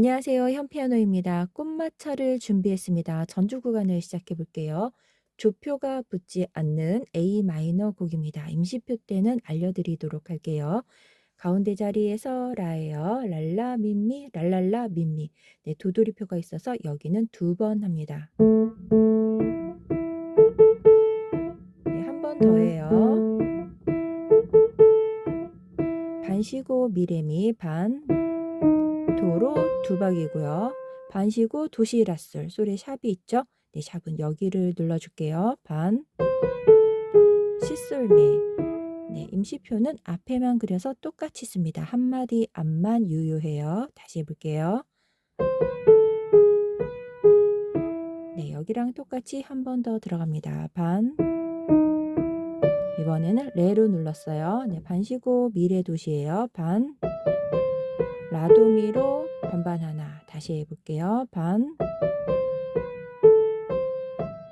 안녕하세요. 현피아노입니다. 꽃마차를 준비했습니다. 전주 구간을 시작해 볼게요. 조표가 붙지 않는 A 마이너 곡입니다. 임시표 때는 알려드리도록 할게요. 가운데 자리에서 라예요. 랄라 민미 랄랄라 민미. 네, 도돌이표가 있어서 여기는 두 번 합니다. 네, 한 번 더 해요. 반 쉬고 미레미 반 도로 두 박이고요. 반 쉬고 도시라솔 솔에 샵이 있죠? 네, 샵은 여기를 눌러줄게요. 반 시솔메. 네, 임시표는 앞에만 그려서 똑같이 씁니다. 한마디 앞만 유효해요. 다시 해볼게요. 네, 여기랑 똑같이 한 번 더 들어갑니다. 반. 이번에는 레로 눌렀어요. 네, 반 쉬고 미레 도시예요. 반. 라도미로 반반 하나. 다시 해볼게요. 반.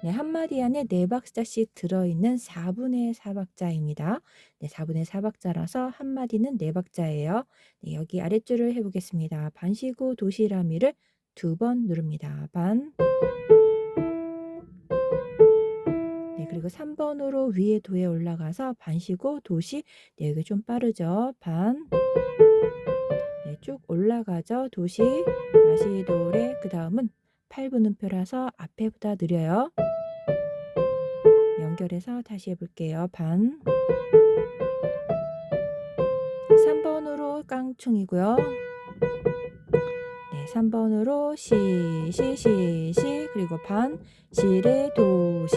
네, 한마디 안에 네 박자씩 들어있는 4분의 4박자입니다. 네, 4분의 4박자라서 한마디는 네 박자예요. 네, 여기 아랫줄을 해보겠습니다. 반 쉬고 도시라미를 두 번 누릅니다. 반. 네, 그리고 3번으로 위에 도에 올라가서 반 쉬고 도시. 네, 여기 좀 빠르죠. 반. 네, 쭉 올라가죠. 도시, 다시 도레. 그 다음은 8분음표라서 앞에보다 느려요. 연결해서 다시 해볼게요. 반. 3번으로 깡충이고요. 네, 3번으로 시, 그리고 반, 시레, 도시.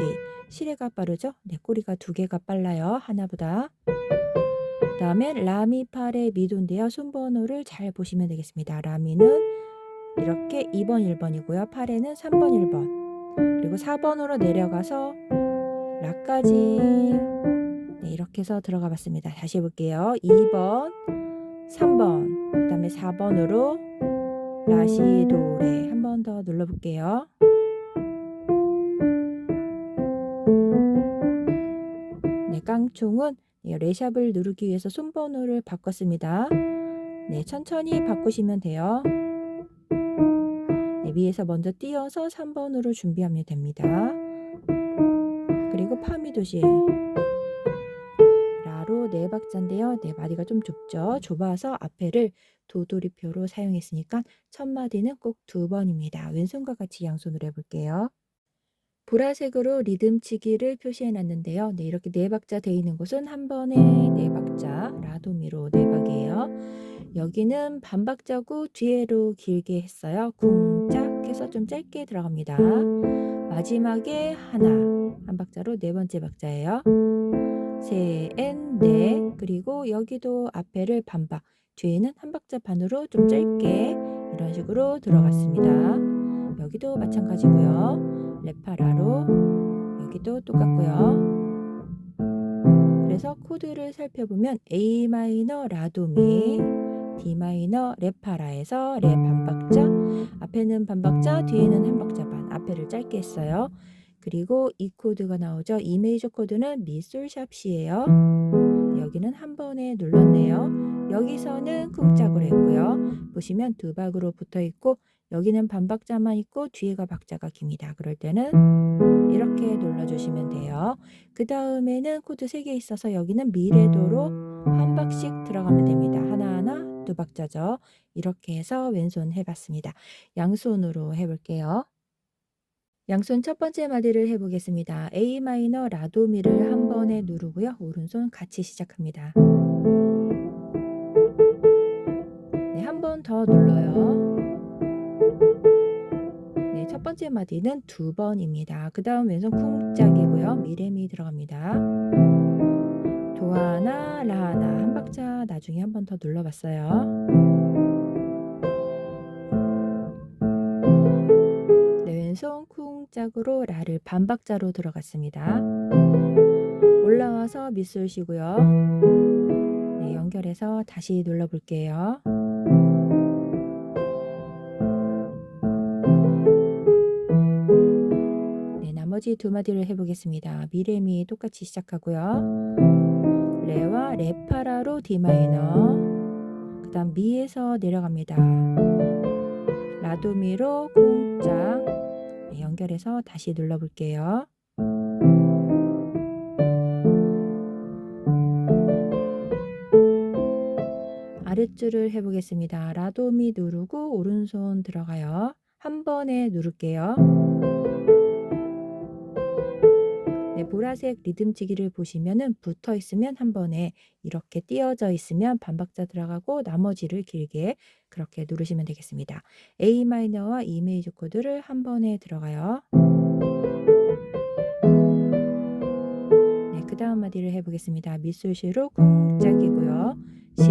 시레가 빠르죠? 네, 꼬리가 두 개가 빨라요. 하나보다. 그 다음에 라미, 파레, 미도인데요. 순번호를 잘 보시면 되겠습니다. 라미는 이렇게 2번, 1번이고요. 파레는 3번, 1번. 그리고 4번으로 내려가서 라까지. 네, 이렇게 해서 들어가 봤습니다. 다시 해볼게요. 2번, 3번, 그 다음에 4번으로 라시도레. 한 번 더 눌러볼게요. 네, 깡총은 레샵을 누르기 위해서 손번호를 바꿨습니다. 네, 천천히 바꾸시면 돼요. 네, 위에서 먼저 띄어서 3번으로 준비하면 됩니다. 그리고 파미도시. 라로 네 박자인데요. 네, 마디가 좀 좁죠. 좁아서 앞에를 도돌이표로 사용했으니까 첫 마디는 꼭 두 번입니다. 왼손과 같이 양손으로 해볼게요. 보라색으로 리듬치기를 표시해 놨는데요. 네, 이렇게 네 박자 돼 있는 곳은 한 번에 네 박자, 라도미로 네 박이에요. 여기는 반 박자고 뒤에로 길게 했어요. 쿵짝 해서 좀 짧게 들어갑니다. 마지막에 하나, 한 박자로 네 번째 박자예요. 셋, 넷, 그리고 여기도 앞에를 반박, 뒤에는 한 박자 반으로 좀 짧게 이런 식으로 들어갔습니다. 여기도 마찬가지고요. 레파라로 여기도 똑같고요. 그래서 코드를 살펴보면 A 마이너 라도미, D 마이너 레파라에서 레 반박자, 앞에는 반박자, 뒤에는 한 박자 반, 앞에를 짧게 했어요. 그리고 이 코드가 나오죠. E 메이저 코드는 미, 솔, 샵, 시예요. 여기는 한 번에 눌렀네요. 여기서는 쿵짝으로 했고요. 보시면 두 박으로 붙어 있고 여기는 반박자만 있고 뒤에가 박자가 깁니다. 그럴 때는 이렇게 눌러주시면 돼요. 그 다음에는 코드 3개 있어서 여기는 미레도로 한 박씩 들어가면 됩니다. 하나하나 두 박자죠. 이렇게 해서 왼손 해봤습니다. 양손으로 해볼게요. 양손 첫 번째 마디를 해보겠습니다. A 마이너 라도미를 한 번에 누르고요. 오른손 같이 시작합니다. 네, 한 번 더 눌러요. 네, 첫 번째 마디는 두 번입니다. 그 다음 왼손 쿵짝이고요. 미레미 들어갑니다. 도 하나, 라 하나. 한 박자 나중에 한 번 더 눌러봤어요. 네, 왼손 쿵짝으로 라를 반박자로 들어갔습니다. 올라와서 밑솔 쉬고요. 네, 연결해서 다시 눌러볼게요. 네, 나머지 두 마디를 해보겠습니다. 미레미 똑같이 시작하고요. 레와 레파라로 D 마이너, 그 다음 미에서 내려갑니다. 라도미로 쿵짝. 네, 연결해서 다시 눌러볼게요. 아랫줄을 해보겠습니다. 라도미 누르고 오른손 들어가요. 한 번에 누를게요. 네, 보라색 리듬치기를 보시면은 붙어 있으면 한 번에, 이렇게 띄어져 있으면 반박자 들어가고 나머지를 길게 그렇게 누르시면 되겠습니다. A 마이너와 E 메이저 코드를 한 번에 들어가요. 네, 그 다음 마디를 해보겠습니다. 미술시로 쿵짝이고요. 시.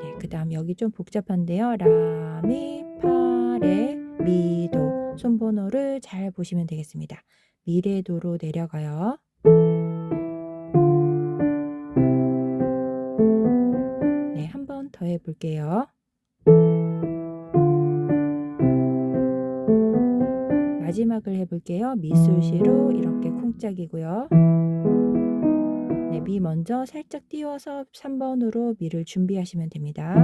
네, 그 다음 여기 좀 복잡한데요. 라, 미, 파, 레, 미, 도. 손번호를 잘 보시면 되겠습니다. 미레도로 내려가요. 네, 한 번 더 해볼게요. 마지막을 해볼게요. 미술시로 이렇게 쿵짝이고요. 네, 미 먼저 살짝 띄워서 3번으로 미를 준비하시면 됩니다.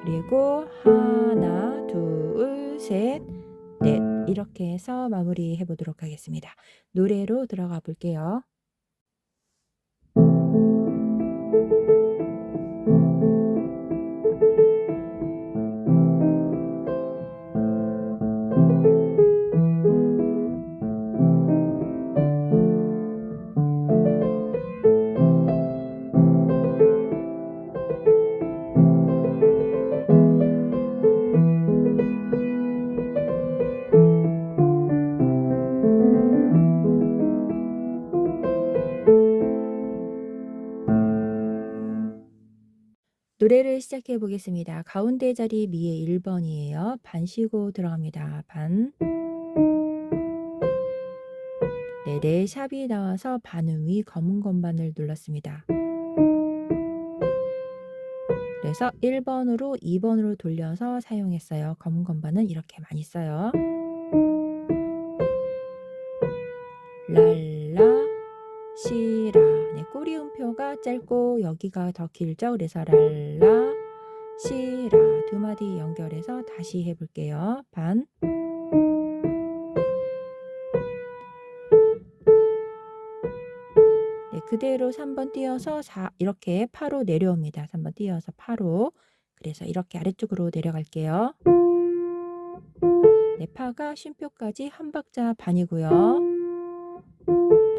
그리고 하나, 둘, 셋, 넷, 이렇게 해서 마무리해 보도록 하겠습니다. 노래로 들어가 볼게요. 노래를 시작해 보겠습니다. 가운데 자리 미의 1번이에요. 반 쉬고 들어갑니다. 반. 네, 레 샵이 나와서 반음 위 검은 건반을 눌렀습니다. 그래서 1번으로 2번으로 돌려서 사용했어요. 검은 건반은 이렇게 많이 써요. 랄라, 시라. 네, 꼬리 음표가 짧고 여기가 더 길죠. 그래서 랄라, 시라. 두 마디 연결해서 다시 해볼게요. 반. 네, 그대로 3번 띄어서 4, 이렇게 파로 내려옵니다. 3번 띄어서 파로. 그래서 이렇게 아래쪽으로 내려갈게요. 네, 파가 쉼표까지 한 박자 반이고요.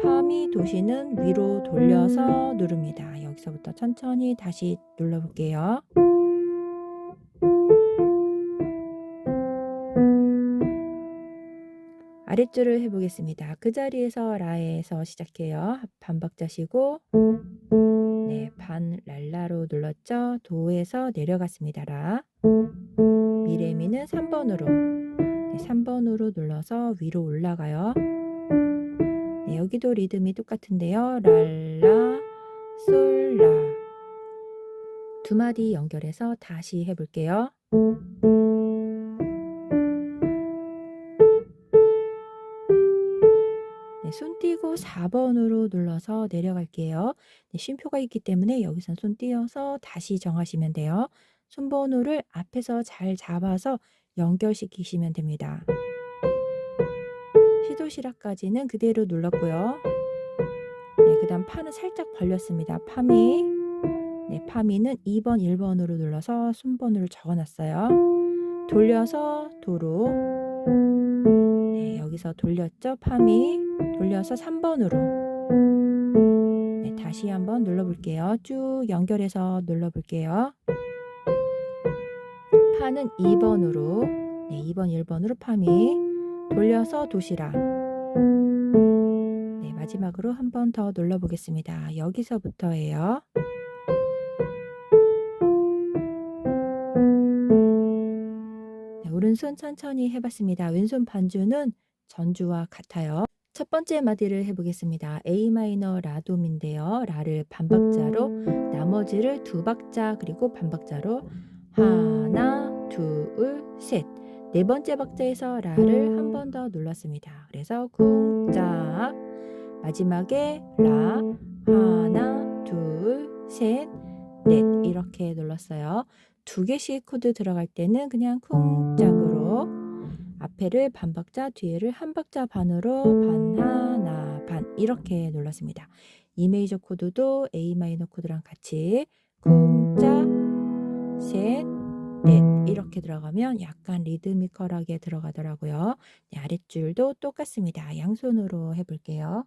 파미 도시는 위로 돌려서 누릅니다. 여기서부터 천천히 다시 눌러볼게요. 아랫줄을 해보겠습니다. 그 자리에서 라에서 시작해요. 반박자 쉬고, 네, 반 랄라로 눌렀죠. 도에서 내려갔습니다. 라. 미레미는 3번으로, 네, 3번으로 눌러서 위로 올라가요. 네, 여기도 리듬이 똑같은데요. 랄라, 솔라. 두 마디 연결해서 다시 해볼게요. 네, 손 띄고 4번으로 눌러서 내려갈게요. 네, 쉼표가 있기 때문에 여기선 손 띄어서 다시 정하시면 돼요. 손번호를 앞에서 잘 잡아서 연결시키시면 됩니다. 시도시락까지는 그대로 눌렀고요. 네, 그 다음 파는 살짝 벌렸습니다. 파미. 네, 파미는 2번, 1번으로 눌러서 손번호를 적어놨어요. 돌려서 도로. 네, 여기서 돌렸죠. 파미. 돌려서 3번으로. 네, 다시 한번 눌러볼게요. 쭉 연결해서 눌러볼게요. 파는 2번으로. 네, 2번, 1번으로 파미. 돌려서 도시락. 네, 마지막으로 한 번 더 눌러보겠습니다. 여기서부터예요. 네, 오른손 천천히 해봤습니다. 왼손 반주는 전주와 같아요. 첫 번째 마디를 해보겠습니다. A 마이너 라돔인데요. 라를 반박자로, 나머지를 두 박자 그리고 반박자로 하나, 둘, 셋. 네 번째 박자에서 라를 한 번 더 눌렀습니다. 그래서 쿵짝. 마지막에 라, 하나, 둘, 셋, 넷 이렇게 눌렀어요. 2개씩 코드 들어갈 때는 그냥 쿵짝으로 앞에를 반박자, 뒤에를 한 박자 반으로 반 하나 반 이렇게 눌렀습니다. E 메이저 코드도 A 마이너 코드랑 같이 쿵짝 셋, 넷 이렇게 들어가면 약간 리드미컬하게 들어가더라고요. 네, 아랫줄도 똑같습니다. 양손으로 해볼게요.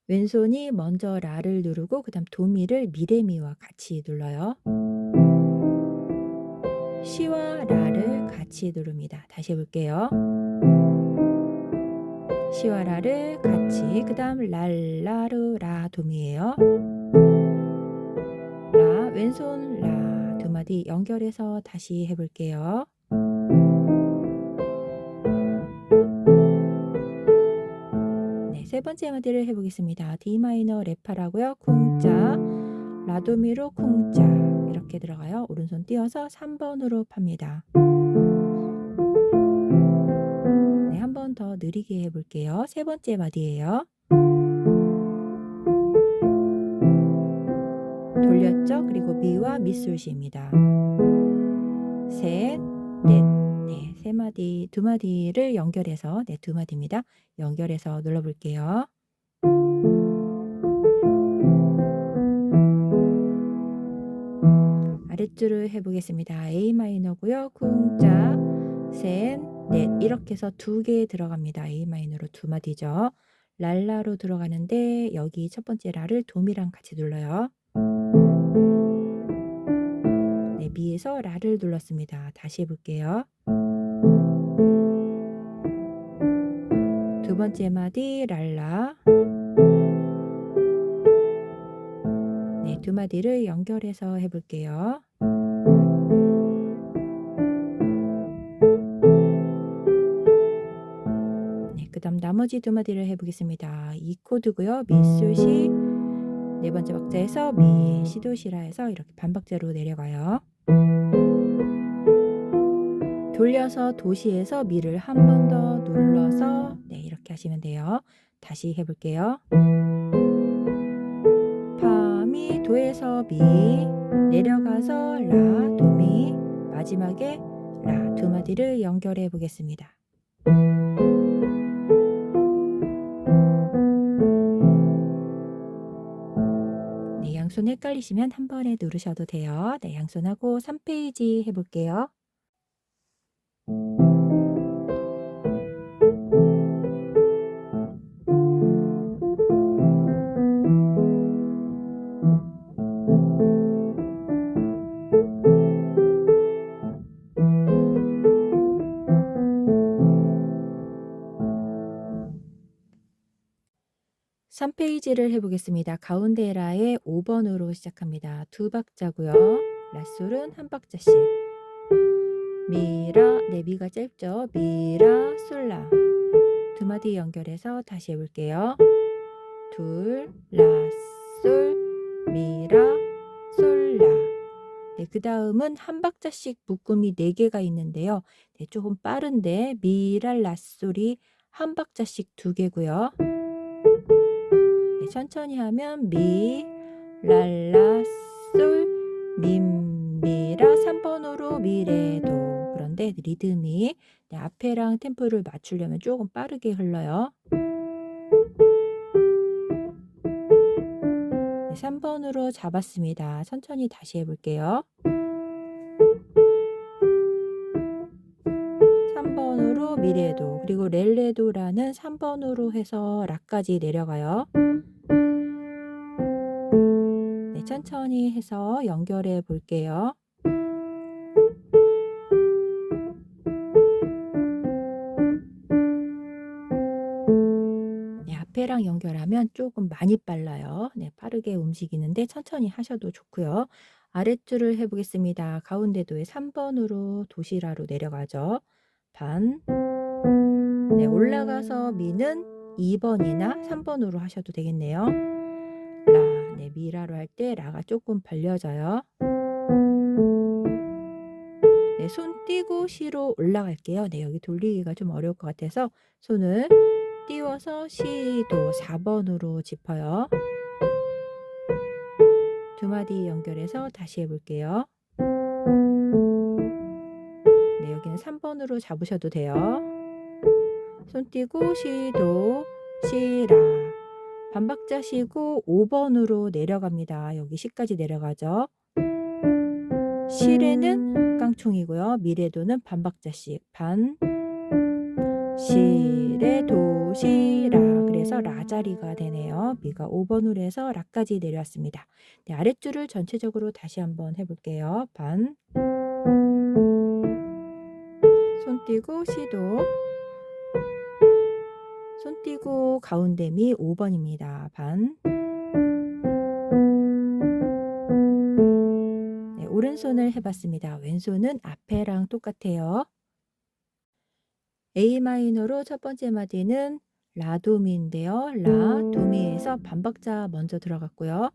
왼손이 먼저 라를 누르고 그 다음 도미를 미레미와 같이 눌러요. 시와 라를 같이 누릅니다. 다시 해볼게요. 시와 라를 같이 그 다음 랄라르 라 도미예요. 라 왼손 라 두 마디 연결해서 다시 해볼게요. 네, 세 번째 마디를 해보겠습니다. D 마이너 레파라고요. 쿵짝 라도미로 쿵짝 이렇게 들어가요. 오른손 띄워서 3번으로 팝니다. 네, 한 번 더 느리게 해볼게요. 세 번째 마디예요. 돌렸죠? 그리고 미와 밑솔시입니다. 셋, 넷, 네, 세 마디, 두 마디를 연결해서, 네, 두 마디입니다. 연결해서 눌러볼게요. 아랫줄을 해보겠습니다. A 마이너고요. 쿵짝, 셋, 넷 이렇게 해서 2개 들어갑니다. A 마이너로 2마디죠. 랄라로 들어가는데 여기 첫 번째 라를 도미랑 같이 눌러요. 네, 미에서 라를 눌렀습니다. 다시 해볼게요. 두 번째 마디 랄라. 네, 두 마디를 연결해서 해볼게요. 네, 그 다음 나머지 두 마디를 해보겠습니다. 이 코드고요. 미솔시 네 번째 박자에서 미, 시도시라에서 이렇게 반박자로 내려가요. 돌려서 도시에서 미를 한 번 더 눌러서 네, 이렇게 하시면 돼요. 다시 해볼게요. 파, 미, 도에서 미, 내려가서 라, 도, 미, 마지막에 라, 두 마디를 연결해 보겠습니다. 네, 양손 헷갈리시면 한 번에 누르셔도 돼요. 네, 양손하고 3페이지 해볼게요. 삼 페이지를 해보겠습니다. 가운데 라의 5번으로 시작합니다. 두 박자고요. 라솔은 한 박자씩. 미라, 네, 미가 짧죠. 미라, 솔라. 두 마디 연결해서 다시 해볼게요. 둘, 라, 솔, 미라, 솔라. 네, 그 다음은 한 박자씩 묶음이 4개가 있는데요. 네, 조금 빠른데 미라, 라, 솔이 한 박자씩 2개고요. 네, 천천히 하면 미, 랄라, 솔, 미라 3번으로 미레도. 그런데 리듬이 네, 앞에랑 템포를 맞추려면 조금 빠르게 흘러요. 네, 3번으로 잡았습니다. 천천히 다시 해볼게요. 3번으로 미레도 그리고 렐레도라는 3번으로 해서 라까지 내려가요. 네, 천천히 해서 연결해 볼게요. 네, 앞에랑 연결하면 조금 많이 빨라요. 네, 빠르게 움직이는데 천천히 하셔도 좋고요. 아랫줄을 해보겠습니다. 가운데도에 3번으로 도시라로 내려가죠. 반. 네, 올라가서 미는 2번이나 3번으로 하셔도 되겠네요. 라, 네, 미라로 할 때 라가 조금 벌려져요. 네, 손 띄고 시로 올라갈게요. 네, 여기 돌리기가 좀 어려울 것 같아서 손을 띄워서 시도 4번으로 짚어요. 두 마디 연결해서 다시 해볼게요. 네, 여기는 3번으로 잡으셔도 돼요. 손 띄고 시도 시라 반박자 쉬고 5번으로 내려갑니다. 여기 시까지 내려가죠. 시레는 깡총이고요. 미레도는 반박자씩 반 시레 도시라 그래서 라 자리가 되네요. 미가 5번으로 해서 라까지 내려왔습니다. 네, 아랫줄을 전체적으로 다시 한번 해볼게요. 반 손 띄고 시도 손 띄고 가운데 미 5번입니다. 반 네, 오른손을 해봤습니다. 왼손은 앞에랑 똑같아요. A 마이너로 첫 번째 마디는 라도미인데요. 라도미에서 반박자 먼저 들어갔고요.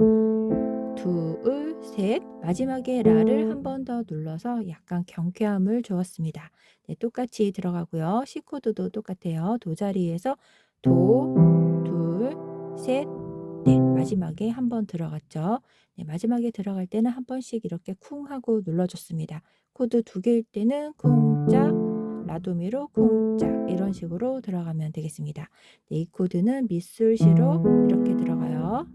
둘, 셋 마지막에 라를 한 번 더 눌러서 약간 경쾌함을 주었습니다. 네, 똑같이 들어가고요. C 코드도 똑같아요. 도 자리에서 도, 둘, 셋, 넷 마지막에 한 번 들어갔죠. 네, 마지막에 들어갈 때는 한 번씩 이렇게 쿵 하고 눌러줬습니다. 코드 두 개일 때는 쿵짝 라도미로 쿵짝 이런 식으로 들어가면 되겠습니다. 네, 이 코드는 미술시로 이렇게 들어가요.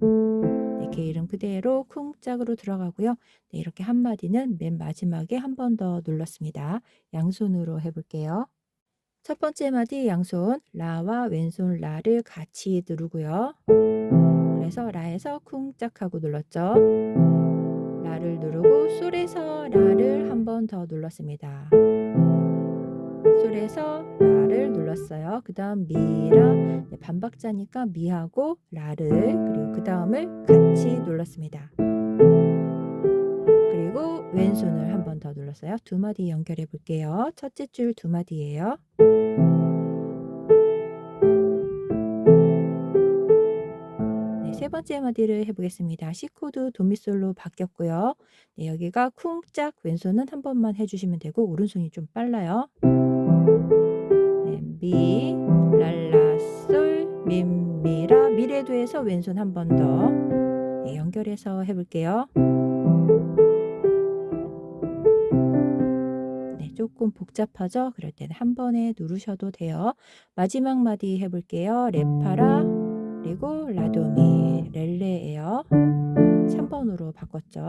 네, 개 이름 그대로 쿵짝으로 들어가고요. 네, 이렇게 한 마디는 맨 마지막에 한 번 더 눌렀습니다. 양손으로 해볼게요. 첫 번째 마디 양손 라와 왼손 라를 같이 누르고요. 그래서 라에서 쿵짝 하고 눌렀죠. 라를 누르고 솔에서 라를 한 번 더 눌렀습니다. 솔에서 라를 눌렀어요. 그 다음 미라 네, 반박자니까 미하고 라를 그리고 그 다음을 같이 눌렀습니다. 그리고 왼손을 한 번 더 눌렀어요. 두 마디 연결해 볼게요. 첫째 줄 두 마디예요. 네, 세 번째 마디를 해보겠습니다. C 코드 도미솔로 바뀌었고요. 네, 여기가 쿵짝 왼손은 한 번만 해주시면 되고 오른손이 좀 빨라요. 네, 미, 랄라, 솔, 미라, 미레도에서 왼손 한 번 더 네, 연결해서 해볼게요. 네, 조금 복잡하죠? 그럴 때는 한 번에 누르셔도 돼요. 마지막 마디 해볼게요. 레파라, 그리고 라도미, 렐레예요. 3번으로 바꿨죠.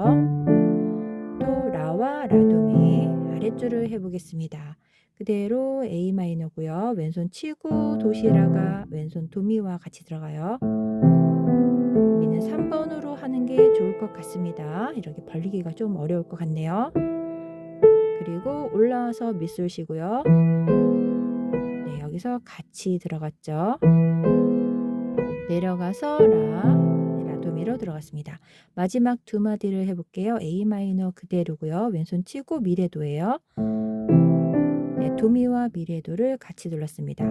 또 라와 라도미, 아랫줄을 해보겠습니다. 그대로 A 마이너고요. 왼손 치고 도시라가 왼손 도미와 같이 들어가요. 미는 3번으로 하는 게 좋을 것 같습니다. 이렇게 벌리기가 좀 어려울 것 같네요. 그리고 올라와서 밑술 쉬고요. 네, 여기서 같이 들어갔죠. 내려가서 라도미로 들어갔습니다. 마지막 두 마디를 해볼게요. A 마이너 그대로고요. 왼손 치고 미레도예요. 네, 도미와 미레도를 같이 눌렀습니다.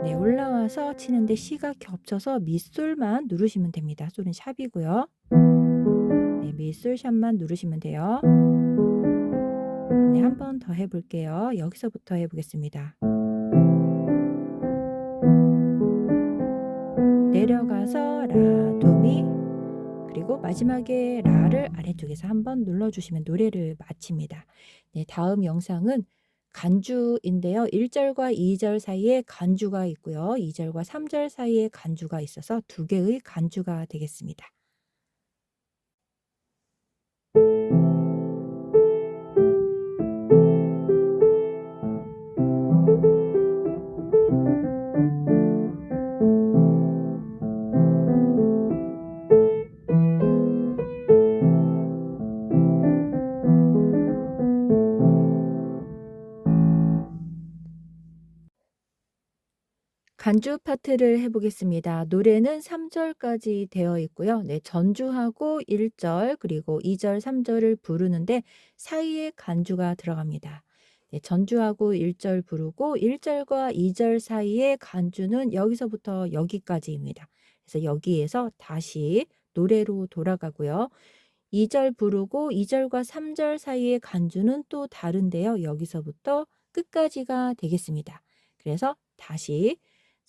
네, 올라와서 치는데 C가 겹쳐서 밑솔만 누르시면 됩니다. 솔은 샵이고요. 네, 밑솔 샵만 누르시면 돼요. 네, 한 번 더 해볼게요. 여기서부터 해보겠습니다. 내려가서 라, 도미, 그리고 마지막에 라를 아래쪽에서 한번 눌러주시면 노래를 마칩니다. 네, 다음 영상은 간주인데요. 1절과 2절 사이에 간주가 있고요. 2절과 3절 사이에 간주가 있어서 두 개의 간주가 되겠습니다. 간주 파트를 해보겠습니다. 노래는 3절까지 되어 있고요. 네, 전주하고 1절 그리고 2절, 3절을 부르는데 사이에 간주가 들어갑니다. 네, 전주하고 1절 부르고 1절과 2절 사이에 간주는 여기서부터 여기까지입니다. 그래서 여기에서 다시 노래로 돌아가고요. 2절 부르고 2절과 3절 사이의 간주는 또 다른데요. 여기서부터 끝까지가 되겠습니다. 그래서 다시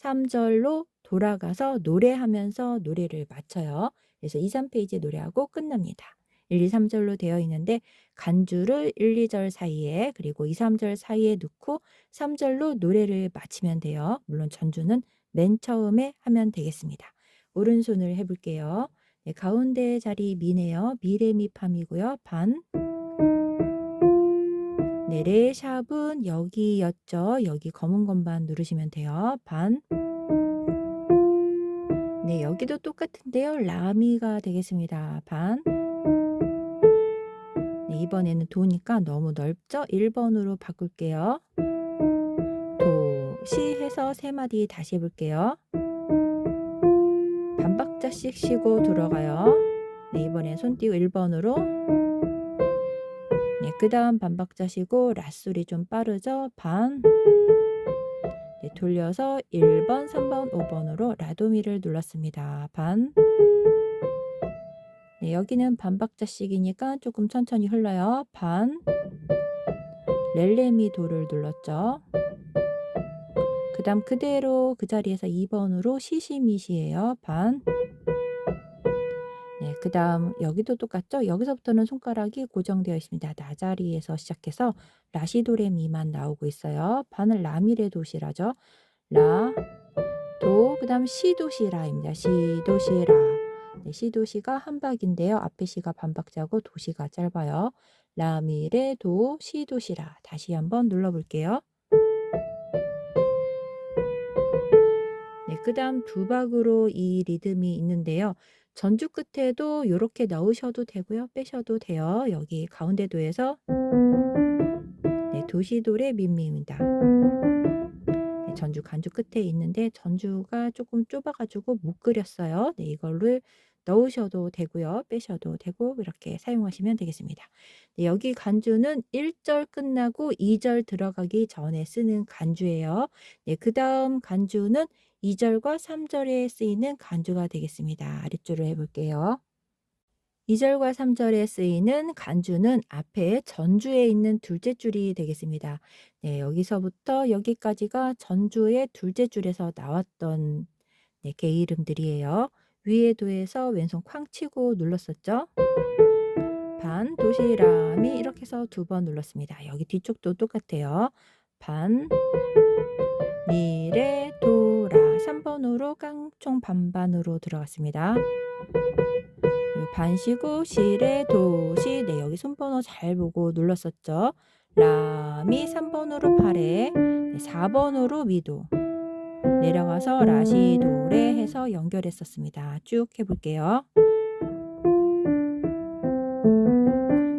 3절로 돌아가서 노래하면서 노래를 마쳐요. 그래서 2, 3페이지 노래하고 끝납니다. 1, 2, 3절로 되어 있는데 간주를 1, 2절 사이에 그리고 2, 3절 사이에 넣고 3절로 노래를 마치면 돼요. 물론 전주는 맨 처음에 하면 되겠습니다. 오른손을 해볼게요. 네, 가운데 자리 미네요. 미레미팜이고요. 반. 네, 레 샵은 여기였죠. 여기 검은 건반 누르시면 돼요. 반. 네, 여기도 똑같은데요. 라미가 되겠습니다. 반. 네, 이번에는 도니까 너무 넓죠? 1번으로 바꿀게요. 도, 시 해서 3마디 다시 해볼게요. 반박자씩 쉬고 들어가요. 네, 이번엔 손 띄고 1번으로. 네, 그 다음 반박자 쉬고 라소리 좀 빠르죠? 반. 네, 돌려서 1번, 3번, 5번으로 라도미를 눌렀습니다. 반. 네, 여기는 반박자씩이니까 조금 천천히 흘러요. 반. 렐레미 도를 눌렀죠. 그 다음 그대로 그 자리에서 2번으로 시시미시예요. 반. 네, 그 다음 여기도 똑같죠? 여기서부터는 손가락이 고정되어 있습니다. 나자리에서 시작해서 라시도레미만 나오고 있어요. 반을 라미레 도시라죠. 라, 도, 그 다음 시도시라입니다. 시도시라. 네, 시도시가 한 박인데요. 앞에 시가 반박자고 도시가 짧아요. 라미레 도 시도시라. 다시 한번 눌러볼게요. 네, 그 다음 두 박으로 이 리듬이 있는데요. 전주 끝에도 이렇게 넣으셔도 되고요. 빼셔도 돼요. 여기 가운데 도에서 네, 도시도레 민미입니다. 네, 전주 간주 끝에 있는데 전주가 조금 좁아가지고 못 그렸어요. 네, 이걸로 넣으셔도 되고요. 빼셔도 되고 이렇게 사용하시면 되겠습니다. 네, 여기 간주는 1절 끝나고 2절 들어가기 전에 쓰는 간주예요. 네, 그 다음 간주는 2절과 3절에 쓰이는 간주가 되겠습니다. 아랫줄을 해볼게요. 2절과 3절에 쓰이는 간주는 앞에 전주에 있는 둘째 줄이 되겠습니다. 네, 여기서부터 여기까지가 전주의 둘째 줄에서 나왔던 네, 개 이름들이에요. 위에 도에서 왼손 쾅 치고 눌렀었죠. 반, 도시람이 이렇게 해서 2번 눌렀습니다. 여기 뒤쪽도 똑같아요. 반, 미레, 도라 3번으로 깡총 반반으로 들어갔습니다. 그리고 반시고 시레, 도시 네, 여기 손번호 잘 보고 눌렀었죠. 라미 3번으로 파레, 네, 4번으로 미도 내려가서 라시, 도레 해서 연결했었습니다. 쭉 해볼게요.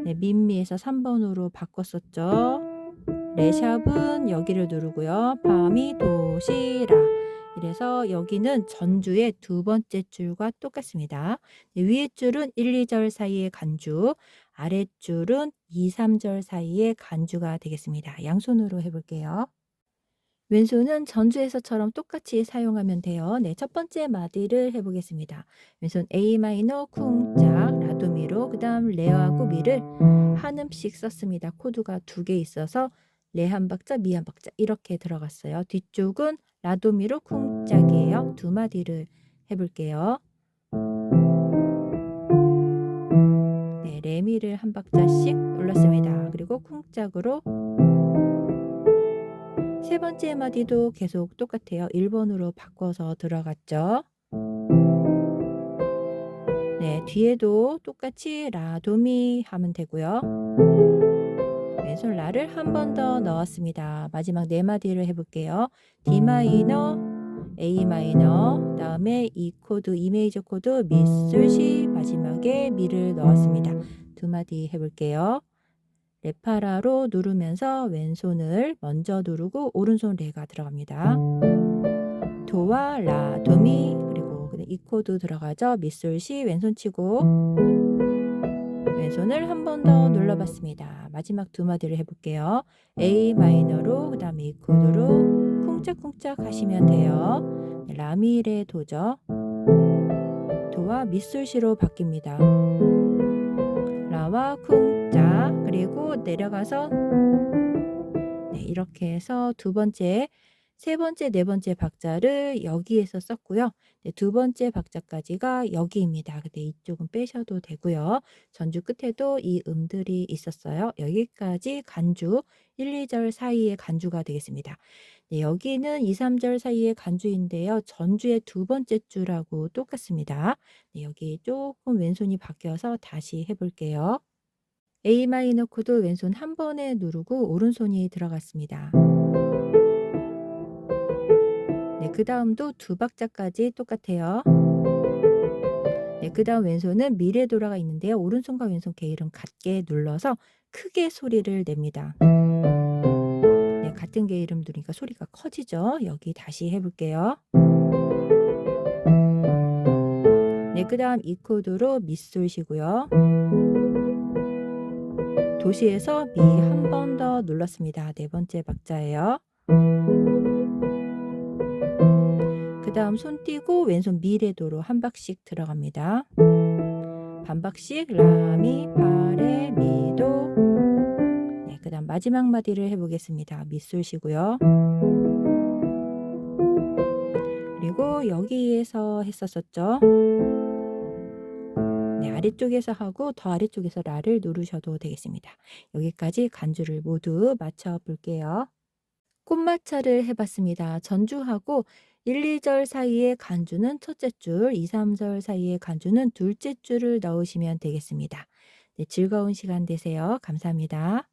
네, 민미에서 3번으로 바꿨었죠. 레샵은 여기를 누르고요. 파미 도시라 이래서 여기는 전주의 두 번째 줄과 똑같습니다. 네, 위에 줄은 1, 2절 사이의 간주, 아랫줄은 2, 3절 사이의 간주가 되겠습니다. 양손으로 해볼게요. 왼손은 전주에서처럼 똑같이 사용하면 돼요. 네, 첫 번째 마디를 해보겠습니다. 왼손 A 마이너 쿵짝 라도미로 그 다음 레하고 미를 한 음씩 썼습니다. 코드가 2개 있어서 레 한 박자 미 한 박자 이렇게 들어갔어요. 뒤쪽은 라도미로 쿵짝이에요. 2마디를 해볼게요. 네, 레미를 한 박자씩 눌렀습니다. 그리고 쿵짝으로 세 번째 마디도 계속 똑같아요. 1번으로 바꿔서 들어갔죠. 네, 뒤에도 똑같이 라, 도, 미 하면 되고요. 왼손 라를 한 번 더 넣었습니다. 마지막 네 마디를 해볼게요. D 마이너, A 마이너, 다음에 E 코드, E 메이저 코드, 미, 솔, 시, 마지막에 미를 넣었습니다. 2마디 해볼게요. 레파라로 누르면서 왼손을 먼저 누르고 오른손 레가 들어갑니다. 도와 라, 도미 그리고 이 코드 들어가죠. 미솔시 왼손 치고 왼손을 한 번 더 눌러봤습니다. 마지막 2마디를 해볼게요. A 마이너로 그 다음에 이 코드로 쿵짝쿵짝 하시면 돼요. 라미레 도죠. 도와 미솔시로 바뀝니다. 라와 쿵짝 그리고 내려가서 네, 이렇게 해서 두 번째 세 번째, 네 번째 박자를 여기에서 썼고요. 네, 두 번째 박자까지가 여기입니다. 근데 이쪽은 빼셔도 되고요. 전주 끝에도 이 음들이 있었어요. 여기까지 간주, 1, 2절 사이의 간주가 되겠습니다. 네, 여기는 2, 3절 사이의 간주인데요. 전주의 두 번째 줄하고 똑같습니다. 네, 여기 조금 왼손이 바뀌어서 다시 해볼게요. A 마이너 코드 왼손 한 번에 누르고 오른손이 들어갔습니다. 네, 그 다음도 두 박자까지 똑같아요. 네, 그 다음 왼손은 미레도라가 있는데요. 오른손과 왼손 게일은 같게 눌러서 크게 소리를 냅니다. 네, 같은 게이름 누르니까 소리가 커지죠. 여기 다시 해볼게요. 네, 그 다음 이 코드로 미솔 시고요. 도시에서 미 한 번 더 눌렀습니다. 네 번째 박자예요. 그 다음 손 띄고 왼손 미레도로 한 박씩 들어갑니다. 반박씩 라미 파레 미도. 네, 그 다음 마지막 마디를 해보겠습니다. 미솔 시고요. 그리고 여기에서 했었었죠. 네, 아래쪽에서 하고 더 아래쪽에서 라를 누르셔도 되겠습니다. 여기까지 간주를 모두 맞춰 볼게요. 꽃마차를 해봤습니다. 전주하고 1, 2절 사이의 간주는 첫째 줄, 2, 3절 사이의 간주는 둘째 줄을 넣으시면 되겠습니다. 네, 즐거운 시간 되세요. 감사합니다.